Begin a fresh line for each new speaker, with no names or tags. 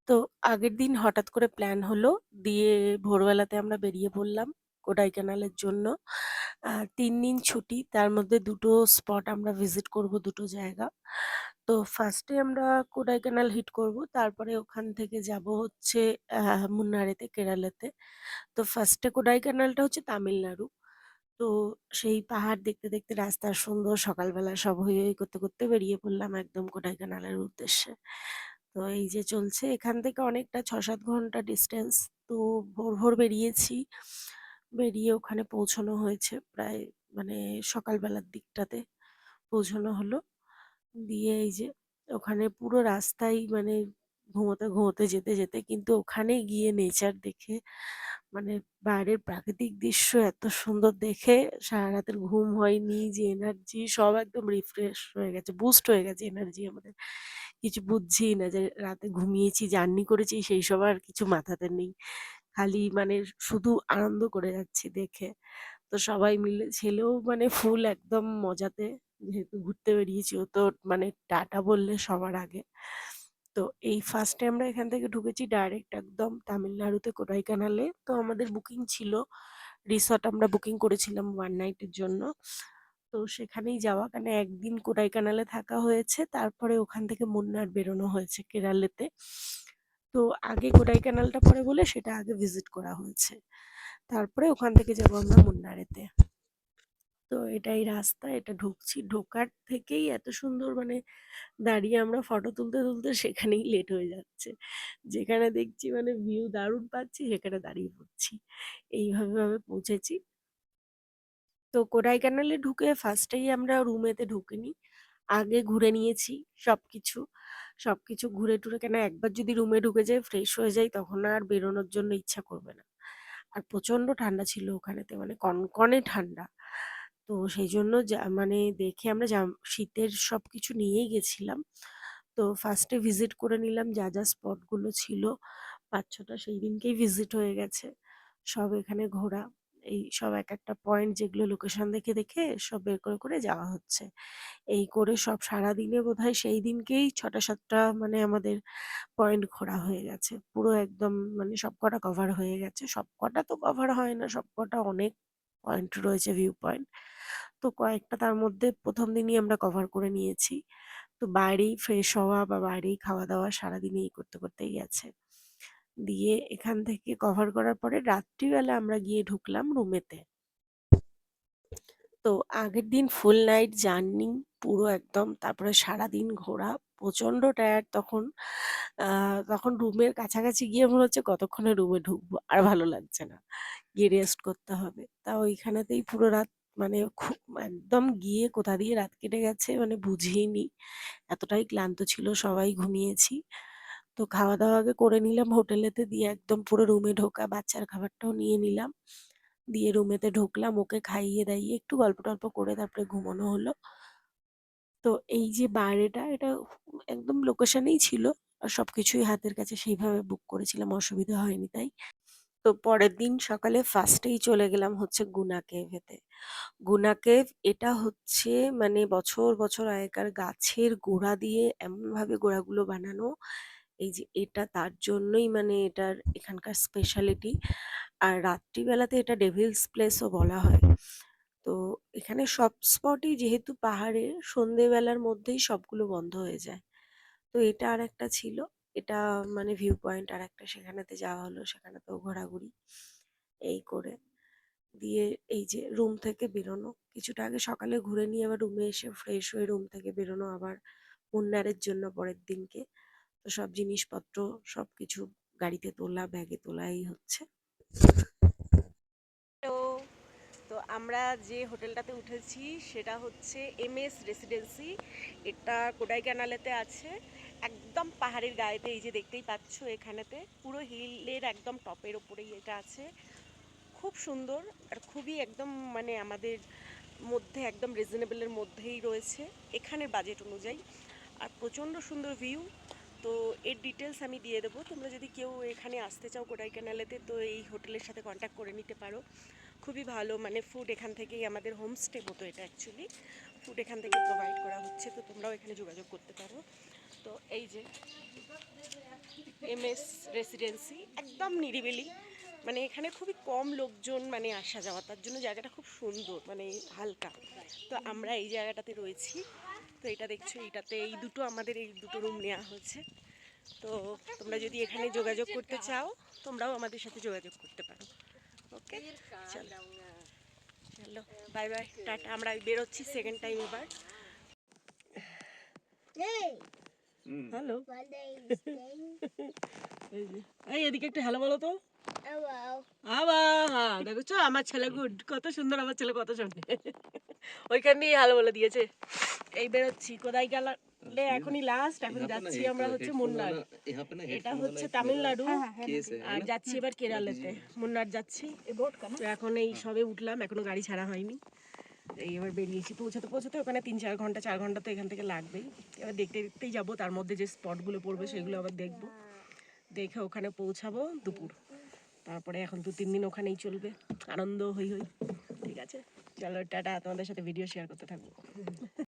তো আগের দিন হঠাৎ করে প্ল্যান হলো। দিয়ে ভোরবেলাতে আমরা বেরিয়ে পড়লাম কোডাইকানালের জন্য। ৩ দিন ছুটি, তার মধ্যে ২ টো স্পট আমরা ভিজিট করব, ২ টো জায়গা। তো ফার্স্টে আমরা কোডাইকানাল হিট করব, তারপরে ওখান থেকে যাব হচ্ছে মুন্নারেতে, কেরালাতে। তো ফার্স্টে কোডাইকানালটা হচ্ছে তামিলনাড়ু। তো সেই পাহাড় দেখতে দেখতে রাস্তা সুন্দর, সকালবেলা সব হৈ হৈ করতে করতে বেরিয়ে পড়লাম একদম কোডাইকানালের উদ্দেশ্যে। তো এই যে চলছে, এখান থেকে অনেকটা ৬-৭ ঘন্টা ডিস্টেন্স। তো ভোর ভোর বেরিয়েছি, বেরিয়ে ওখানে পৌঁছানো হয়েছে প্রায় মানে সকালবেলার দিকটাতে পৌঁছানো হলো। দিয়ে এই যে ওখানে পুরো রাস্তায় মানে ঘুমোতে ঘুমোতে যেতে যেতে কিন্তু ওখানে গিয়ে নেচার দেখে মানে বাইরের প্রাকৃতিক দৃশ্য এত সুন্দর দেখে সারা রাতের ঘুম হয়নি, যে এনার্জি সব একদম রিফ্রেশ হয়ে গেছে, বুস্ট হয়ে গেছে এনার্জি আমাদের। কিছু বুঝছিই না যে রাতে ঘুমিয়েছি, জার্নি করেছি, সেই সব আর কিছু মাথাতে নেই। খালি মানে শুধু আনন্দ করে যাচ্ছি দেখে। তো সবাই মিলে, ছেলেও মানে ফুল একদম মজাতে, যেহেতু ঘুরতে বেরিয়েছি ও তো মানে টাটা বললে সবার আগে। তো এই ফার্স্টে আমরা এখান থেকে ঢুকেছি ডাইরেক্ট একদম তামিলনাড়ুতে কোডাইকানালে। তো আমাদের বুকিং ছিল, রিসর্ট আমরা বুকিং করেছিলাম 1 নাইটের জন্য। তো সেখানেই যাওয়া, কারণ একদিন কোডাইকানালে থাকা হয়েছে, তারপরে ওখান থেকে মুন্নার বেরোনো হয়েছে কেরালাতে। তো আগে কোডাইকানালটা পরে বলে সেটা আগে ভিজিট করা হয়েছে, তারপরে ওখান থেকে যাবো আমরা মুন্নারেতে। তো এটাই রাস্তা, এটা ঢুকছি, ঢোকার থেকেই এত সুন্দর মানে দাঁড়িয়ে আমরা ফটো তুলতে তুলতে সেখানেই লেট হয়ে যাচ্ছে। যেখানে দেখছি মানে ভিউ দারুণ পাচ্ছি সেখানে দাঁড়িয়ে পড়ছি। এইভাবে ভাবে পৌঁছেছি। তো কোডাইকানালে ঢুকে ফার্স্টেই আমরা রুমেতে ঢুকিনি, আগে ঘুরে নিয়েছি সবকিছু। সবকিছু ঘুরে টুরে, কেন একবার যদি রুমে ঢুকে যাই ফ্রেশ হয়ে যাই তখন আর বেরোনোর জন্য ইচ্ছা করবে না। আর প্রচন্ড ঠান্ডা ছিল ওখানেতে, মানে কনকনে ঠান্ডা। তো সেই জন্য মানে দেখে আমরা শীতের সবকিছু নিয়েই গেছিলাম। তো ফার্স্টে ভিজিট করে নিলাম যা যা স্পটগুলো ছিল, ৫-৬টা সেই দিনকেই ভিজিট হয়ে গেছে। সব এখানে ঘোরা, এই সব এক একটা পয়েন্ট যেগুলো লোকেশন দেখে দেখে সব বের করে করে যাওয়া হচ্ছে। এই করে সব সারাদিনে বোধহয় সেই দিনকেই ৬টা-৭টা মানে আমাদের পয়েন্ট ঘোরা হয়ে গেছে। পুরো একদম মানে সবকটা কভার হয়ে গেছে। সবকটা তো কভার হয় না, সবকটা অনেক পয়েন্ট রয়েছে, ভিউ পয়েন্ট। তো কয়েকটা তার মধ্যে ১ম দিনই আমরা কভার করে নিয়েছি। তো বাইরেই ফ্রেশ হওয়া বা বাইরেই খাওয়া-দাওয়া সারাদিনে এই করতে করতেই গেছে। দিয়ে এখান থেকে কভার করার পরে রাত্রিবেলা আমরা গিয়ে ঢুকলাম রুমেতে। তো আগের দিন ফুল নাইট জার্নি পুরো একদম, তারপরে সারাদিন ঘোরা, প্রচন্ড টায়ার্ড তখন। তখন রুমের কাছাকাছি গিয়ে মনে হচ্ছে কতক্ষণে রুমে ঢুকবো, আর ভালো লাগছে না, গিয়ে রেস্ট করতে হবে। তা ওইখানেতেই পুরো রাত মানে খুব একদম গিয়ে কোথা দিয়ে রাত কেটে গেছে মানে বুঝিনি, এতটাই ক্লান্ত ছিল সবাই, ঘুমিয়েছি। তো খাওয়া দাওয়া আগে করে নিলাম হোটেলেতে, দিয়ে একদম পুরো রুমে ঢোকা, বাচ্চার খাবারটাও নিয়ে নিলাম। দিয়ে রুমেতে ঢুকলাম, ওকে খাইয়ে দাইয়ে একটু গল্প টল্প করে তারপরে ঘুমানো হলো। তো এই যে বাইরেটা, এটা একদম লোকেশনেই ছিল, আর সবকিছুই হাতের কাছে, সেইভাবে বুক করেছিলাম, অসুবিধা হয়নি তাই। তো পরের দিন সকালে ফার্স্টেই চলে গেলাম হচ্ছে গুনা কেভেতে। গুনা কেভ এটা হচ্ছে মানে বছর বছর আগেকার গাছের গোড়া দিয়ে এমনভাবে গোড়াগুলো বানানো, এই যে এটা তার জন্যই মানে এটার এখানকার স্পেশালিটি। আর রাত্রিবেলাতে এটা ডেভিলস প্লেসও বলা হয়। তো এখানে সব স্পটই যেহেতু পাহাড়ে, সন্ধেবেলার মধ্যেই সবগুলো বন্ধ হয়ে যায়। তো এটা আরেকটা ছিল, এটা মানে ভিউ পয়েন্ট আরেকটা, সেখানেতে যাওয়া হলো, সেখানেতেও ঘোরাঘুরি এই করে। দিয়ে এই যে রুম থেকে বেরোনো, কিছুটা আগে সকালে ঘুরে নিয়ে আবার রুমে এসে ফ্রেশ হয়ে রুম থেকে বেরোনো আবার মুন্নারের জন্য পরের দিনকে। তো সব জিনিসপত্র সবকিছু গাড়িতে তোলা, ব্যাগে তোলা এই হচ্ছে। তো তো আমরা যে হোটেলটাতে উঠেছি সেটা হচ্ছে এমএস রেসিডেন্সি। এটা কোডাইকানালেতে আছে, একদম পাহাড়ের গায়েতে, এই যে দেখতেই পাচ্ছ এখানেতে পুরো হিলের একদম টপের ওপরেই এটা আছে। খুব সুন্দর, আর খুবই একদম মানে আমাদের মধ্যে একদম রিজনেবলের মধ্যেই রয়েছে এখানের বাজেট অনুযায়ী, আর প্রচণ্ড সুন্দর ভিউ। তো এর ডিটেলস আমি দিয়ে দেবো, তোমরা যদি কেউ এখানে আসতে চাও কোডাইকানালেতে তো এই হোটেলের সাথে কন্ট্যাক্ট করে নিতে পারো। খুবই ভালো, মানে ফুড এখান থেকেই, আমাদের হোমস্টে মতো এটা অ্যাকচুয়ালি, ফুড এখান থেকে প্রোভাইড করা হচ্ছে, তো তোমরাও এখানে যোগাযোগ করতে পারো। তো এই যে এমএস রেসিডেন্সি, একদম নিরিবিলি, মানে এখানে খুবই কম লোকজন মানে আসা যাওয়া, তার জন্য জায়গাটা খুব সুন্দর, মানে হালকা। তো আমরা এই জায়গাটাতে রয়েছি। তো এটা দেখছো, এইটাতে এই দুটো আমাদের এই দুটো রুম নেওয়া হয়েছে। তো তোমরা যদি এখানে যোগাযোগ করতে চাও, তোমরাও আমাদের সাথে যোগাযোগ করতে পারো। ওকে, চলো চলো, বাই বাই, টাটা। আমরা বেরোচ্ছি সেকেন্ড টাইম এবার। হ্যালো, এই এদিকে একটু হ্যালো বলো তো। আবার দেখছো আমার ছেলে গুড, কত সুন্দর, আমার ছেলে কত শোনে। ওইখান দিয়ে হ্যালো বলে দিয়েছে। এই বেরোচ্ছি, কোথায় গেলে এখনই লাস্ট, এখন যাচ্ছি আমরা হচ্ছে মুন্নার। এটা হচ্ছে তামিলনাড়ু, আর যাচ্ছি এবার কেরালাতে, মুন্নার যাচ্ছি। তো এখন এই সবে উঠলাম, এখনো গাড়ি ছাড়া হয়নি। এই এবার বেরিয়েছি, পৌঁছাতে পৌঁছাতে ওখানে 4 ঘন্টা তো এখান থেকে লাগবেই। এবার দেখতে দেখতেই যাবো, তার মধ্যে যে স্পটগুলো পড়বে সেগুলো আবার দেখবো, দেখে ওখানে পৌঁছাবো দুপুর। তারপরে এখন 2-3 দিন ওখানেই চলবে, আনন্দ হই হই। ঠিক আছে, চলো টাটা, তোমাদের সাথে ভিডিও শেয়ার করতে থাকবো।